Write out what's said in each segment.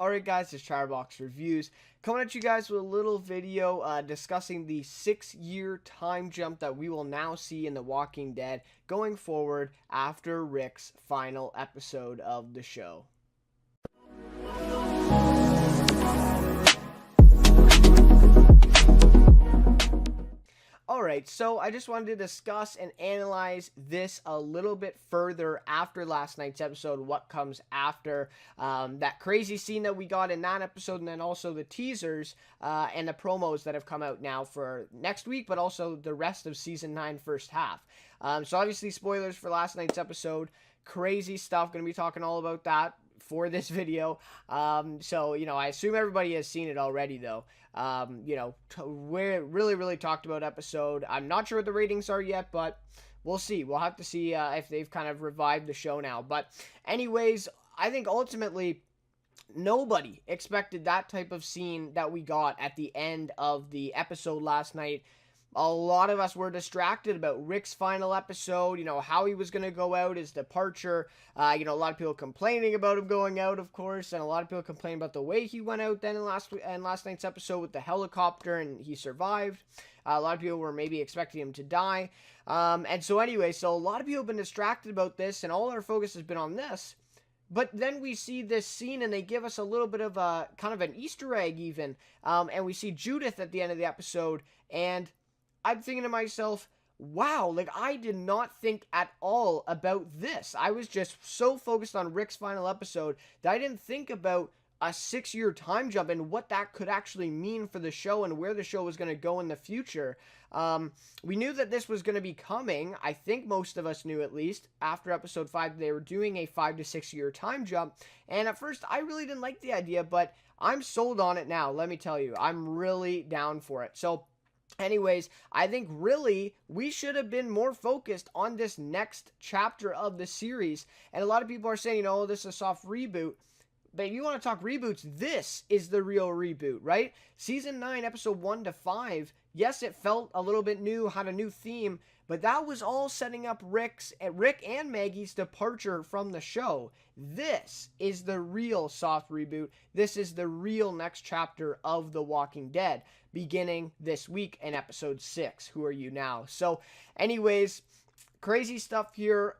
Alright guys, it's Chatterbox Reviews, coming at you guys with a little video discussing the 6-year time jump that we will now see in The Walking Dead going forward after Rick's final episode of the show. Alright, so I just wanted to discuss and analyze this a little bit further after last night's episode, what comes after that crazy scene that we got in that episode, and then also the teasers and the promos that have come out now for next week, but also the rest of Season 9 first half. So obviously spoilers for last night's episode, crazy stuff, going to be talking all about that for this video. So, I assume everybody has seen it already, though. We really talked about episode. I'm not sure what the ratings are yet, but we'll see. We'll have to see if they've kind of revived the show now. But anyways, I think ultimately nobody expected that type of scene that we got at the end of the episode last night. A lot of us were distracted about Rick's final episode, how he was going to go out, his departure. A lot of people complaining about him going out, of course, and a lot of people complaining about the way he went out then in last night's episode with the helicopter, and he survived. A lot of people were maybe expecting him to die. And so anyway, so a lot of people have been distracted about this, and all our focus has been on this. But then we see this scene, and they give us a little bit of a kind of an Easter egg even. And we see Judith at the end of the episode, and I'm thinking to myself, wow, I did not think at all about this. I was just so focused on Rick's final episode that I didn't think about a 6-year time jump and what that could actually mean for the show and where the show was going to go in the future. We knew that this was going to be coming. I think most of us knew, at least, after episode 5, they were doing a 5 to 6 year time jump. And at first, I really didn't like the idea, but I'm sold on it now, let me tell you. I'm really down for it. So anyways, I think really we should have been more focused on this next chapter of the series. And a lot of people are saying, this is a soft reboot. But if you want to talk reboots, this is the real reboot, right? Season 9, episode 1 to 5, yes, it felt a little bit new, had a new theme, but that was all setting up Rick and Maggie's departure from the show. This is the real soft reboot. This is the real next chapter of The Walking Dead, beginning this week in episode 6. Who are you now? So, anyways, crazy stuff here.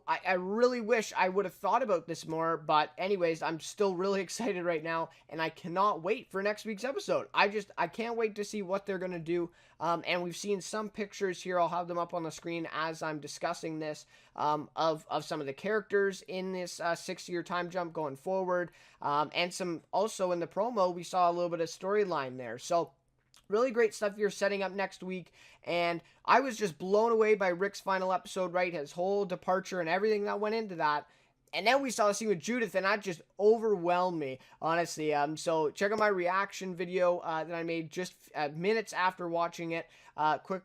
I really wish I would have thought about this more, but anyways, I'm still really excited right now, and I cannot wait for next week's episode. I can't wait to see what they're going to do, and we've seen some pictures here. I'll have them up on the screen as I'm discussing this, of some of the characters in this 6-year time jump going forward, and some, also in the promo, we saw a little bit of storyline there, so really great stuff here setting up next week, and I was just blown away by Rick's final episode, right? His whole departure and everything that went into that. And then we saw the scene with Judith, and that just overwhelmed me, honestly. So check out my reaction video that I made just minutes after watching it. Quick,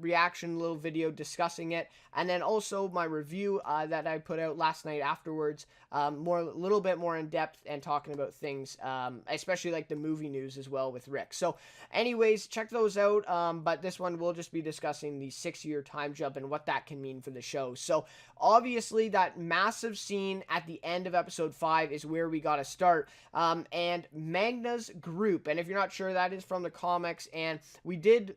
reaction little video discussing it. And then also my review that I put out last night afterwards. A little bit more in depth and talking about things, especially like the movie news as well with Rick. So anyways, check those out. But this one we'll just be discussing the 6-year time jump and what that can mean for the show. So obviously that massive scene at the end of episode 5 is where we got to start. And Magna's group, and if you're not sure, that is from the comics, and we did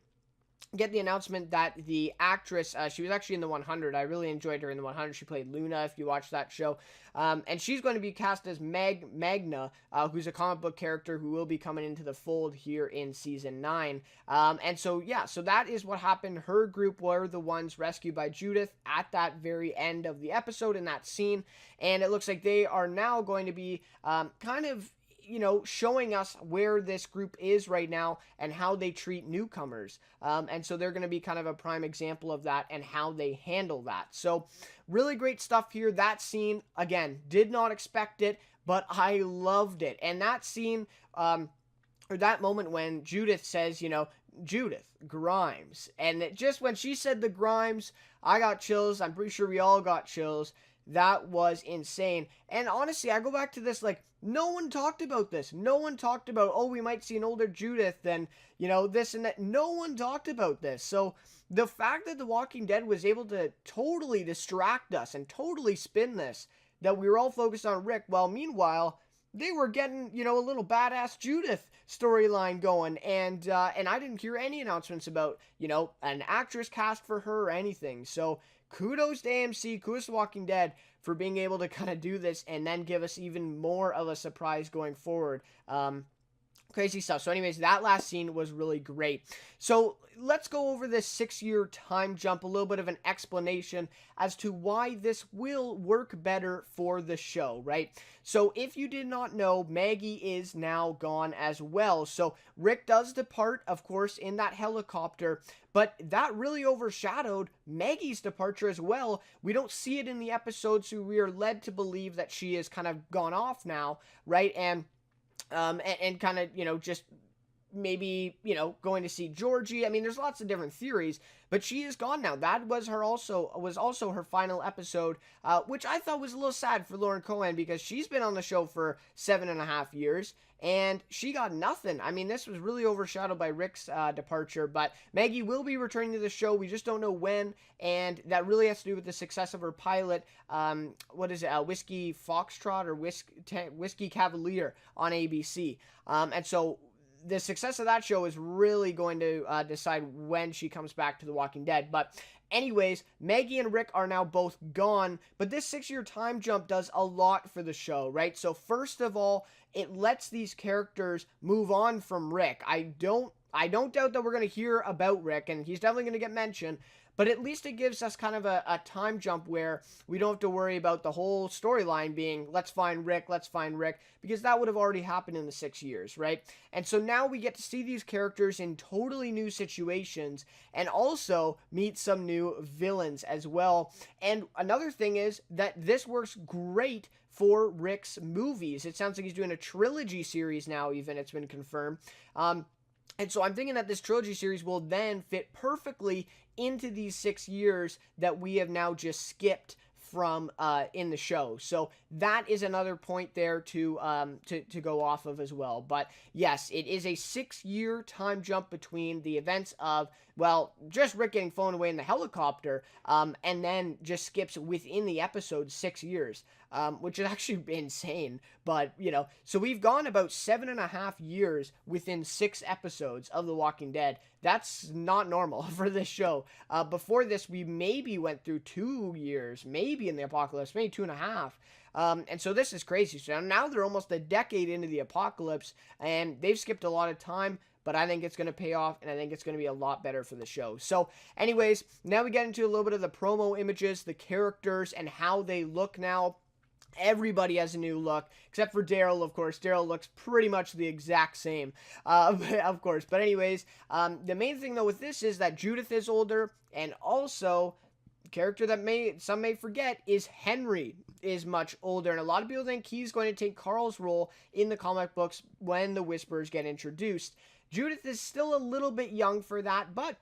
get the announcement that the actress, she was actually in the 100. I really enjoyed her in the 100. She played Luna, if you watched that show. And she's going to be cast as Magna, who's a comic book character who will be coming into the fold here in Season 9. And so, yeah, so that is what happened. Her group were the ones rescued by Judith at that very end of the episode in that scene. And it looks like they are now going to be kind of showing us where this group is right now and how they treat newcomers. And so they're going to be kind of a prime example of that and how they handle that. So really great stuff here. That scene, again, did not expect it, but I loved it. And that scene, or that moment when Judith says, Judith Grimes. And just when she said the Grimes, I got chills. I'm pretty sure we all got chills. That was insane. And honestly, I go back to this, no one talked about this. No one talked about, we might see an older Judith and, this and that. No one talked about this. So the fact that The Walking Dead was able to totally distract us and totally spin this, that we were all focused on Rick, while meanwhile, they were getting, a little badass Judith storyline going, and I didn't hear any announcements about, an actress cast for her or anything. So kudos to AMC, kudos to Walking Dead for being able to kind of do this and then give us even more of a surprise going forward. Crazy stuff. So anyways, that last scene was really great. So let's go over this 6-year time jump, a little bit of an explanation as to why this will work better for the show, right? So if you did not know, Maggie is now gone as well. So Rick does depart, of course, in that helicopter, but that really overshadowed Maggie's departure as well. We don't see it in the episode, so we are led to believe that she is kind of gone off now, right? And kind of, just maybe, going to see Georgie. I mean, there's lots of different theories, but she is gone now. That was also her final episode, which I thought was a little sad for Lauren Cohan because she's been on the show for 7.5 years. And she got nothing. I mean, this was really overshadowed by Rick's departure, but Maggie will be returning to the show. We just don't know when, and that really has to do with the success of her pilot. What is it? Whiskey Foxtrot or Whiskey Cavalier on ABC. And so the success of that show is really going to decide when she comes back to The Walking Dead. But anyways, Maggie and Rick are now both gone, but this 6-year time jump does a lot for the show, right? So first of all, it lets these characters move on from Rick. I don't doubt that we're going to hear about Rick, and he's definitely going to get mentioned, but at least it gives us kind of a time jump where we don't have to worry about the whole storyline being, let's find Rick, because that would have already happened in the 6 years, right? And so now we get to see these characters in totally new situations and also meet some new villains as well. And another thing is that this works great for Rick's movies. It sounds like he's doing a trilogy series now, even, it's been confirmed. And so I'm thinking that this trilogy series will then fit perfectly into these 6 years that we have now just skipped from in the show. So that is another point there to go off of as well. But yes, it is a 6-year time jump between the events of, well, just Rick getting flown away in the helicopter, and then just skips within the episode 6 years, which is actually insane. But, so we've gone about 7.5 years within 6 episodes of The Walking Dead. That's not normal for this show. Before this, we maybe went through 2 years, maybe in the apocalypse, maybe 2.5. And so this is crazy. So now they're almost a decade into the apocalypse, and they've skipped a lot of time, but I think it's going to pay off, and I think it's going to be a lot better for the show. So anyways, now we get into a little bit of the promo images, the characters, and how they look now. Everybody has a new look, except for Daryl, of course. Daryl looks pretty much the exact same, of course. But anyways, the main thing, though, with this is that Judith is older, and also, the character that some may forget is Henry is much older, and a lot of people think he's going to take Carl's role in the comic books when the Whisperers get introduced. Judith is still a little bit young for that, but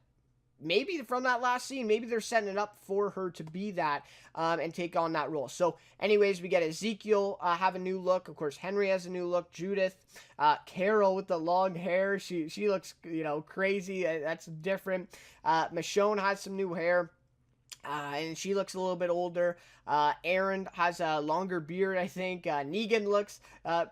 maybe from that last scene, maybe they're setting it up for her to be that and take on that role. So anyways, we get Ezekiel have a new look. Of course, Henry has a new look. Judith, Carol with the long hair, she looks, crazy. That's different. Michonne has some new hair. And she looks a little bit older. Aaron has a longer beard, I think. Negan looks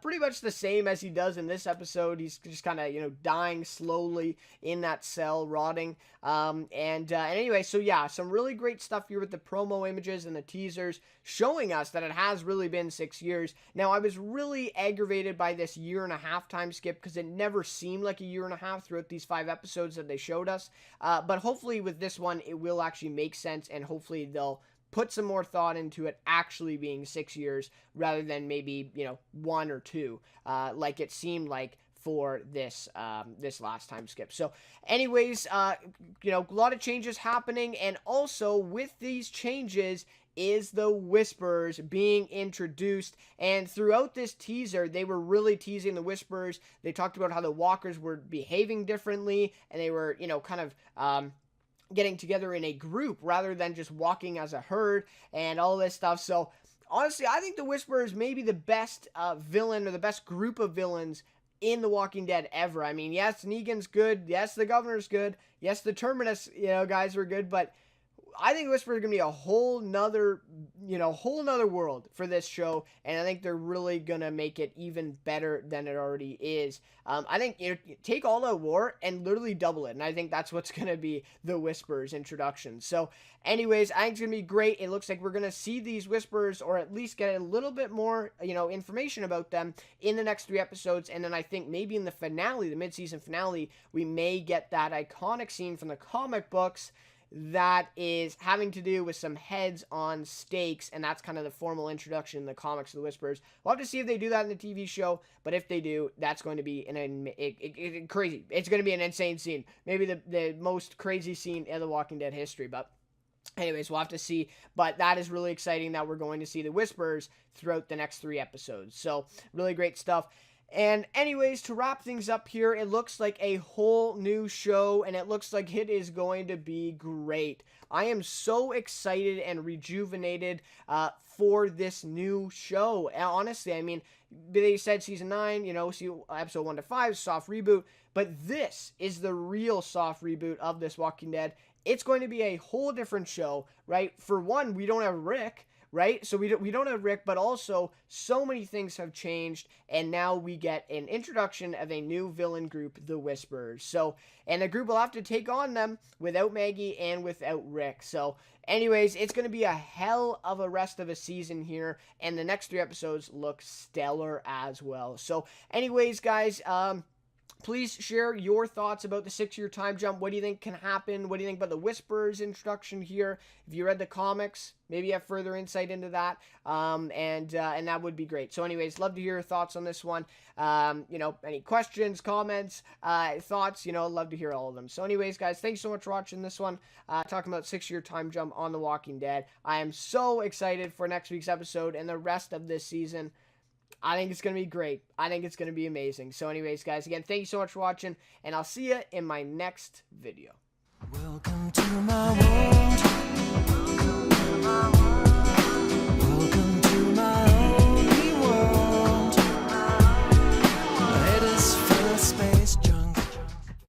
pretty much the same as he does in this episode. He's just kind of, dying slowly in that cell, rotting. And anyway, so yeah, some really great stuff here with the promo images and the teasers showing us that it has really been 6 years. Now, I was really aggravated by this 1.5-year time skip because it never seemed like 1.5 years throughout these 5 episodes that they showed us. But hopefully with this one, it will actually make sense, and hopefully they'll put some more thought into it actually being 6 years rather than maybe, 1 or 2, like it seemed like for this last time skip. So anyways, a lot of changes happening, and also with these changes is the Whisperers being introduced. And throughout this teaser, they were really teasing the Whisperers. They talked about how the Walkers were behaving differently, and they were, kind of getting together in a group rather than just walking as a herd and all this stuff. So honestly, I think the Whisperers may be the best villain, or the best group of villains in The Walking Dead ever. I mean, yes, Negan's good. Yes, the Governor's good. Yes, the Terminus, guys are good. But I think Whisper is gonna be a whole nother world for this show, and I think they're really gonna make it even better than it already is. I think take All Out War and literally double it, and I think that's what's gonna be the Whispers introduction. So, anyways, I think it's gonna be great. It looks like we're gonna see these Whispers, or at least get a little bit more, information about them in the next 3 episodes, and then I think maybe in the finale, the mid-season finale, we may get that iconic scene from the comic books that is having to do with some heads on stakes, and that's kind of the formal introduction in the comics of the Whispers. We'll have to see if they do that in the TV show, but if they do, that's going to be crazy. It's going to be an insane scene. Maybe the most crazy scene in the Walking Dead history, but anyways, we'll have to see. But that is really exciting that we're going to see the Whispers throughout the next 3 episodes. So, really great stuff. And anyways, to wrap things up here, it looks like a whole new show, and it looks like it is going to be great. I am so excited and rejuvenated for this new show. Honestly, I mean, they said season 9, see episode 1 to 5, soft reboot, but this is the real soft reboot of this Walking Dead. It's going to be a whole different show, right? For one, we don't have Rick, right? So we don't have Rick, but also so many things have changed, and now we get an introduction of a new villain group, the Whisperers. So, and the group will have to take on them without Maggie and without Rick. So, anyways, it's going to be a hell of a rest of a season here, and the next 3 episodes look stellar as well. So, anyways, guys, please share your thoughts about the 6-year time jump. What do you think can happen? What do you think about the Whisperers introduction here? If you read the comics, maybe you have further insight into that, and that would be great. So anyways, love to hear your thoughts on this one. Any questions, comments, thoughts, love to hear all of them. So anyways, guys, thanks so much for watching this one, talking about 6-year time jump on The Walking Dead. I am so excited for next week's episode and the rest of this season. I think it's going to be great. I think it's going to be amazing. So anyways, guys, again, thank you so much for watching, and I'll see you in my next video. Welcome to my world.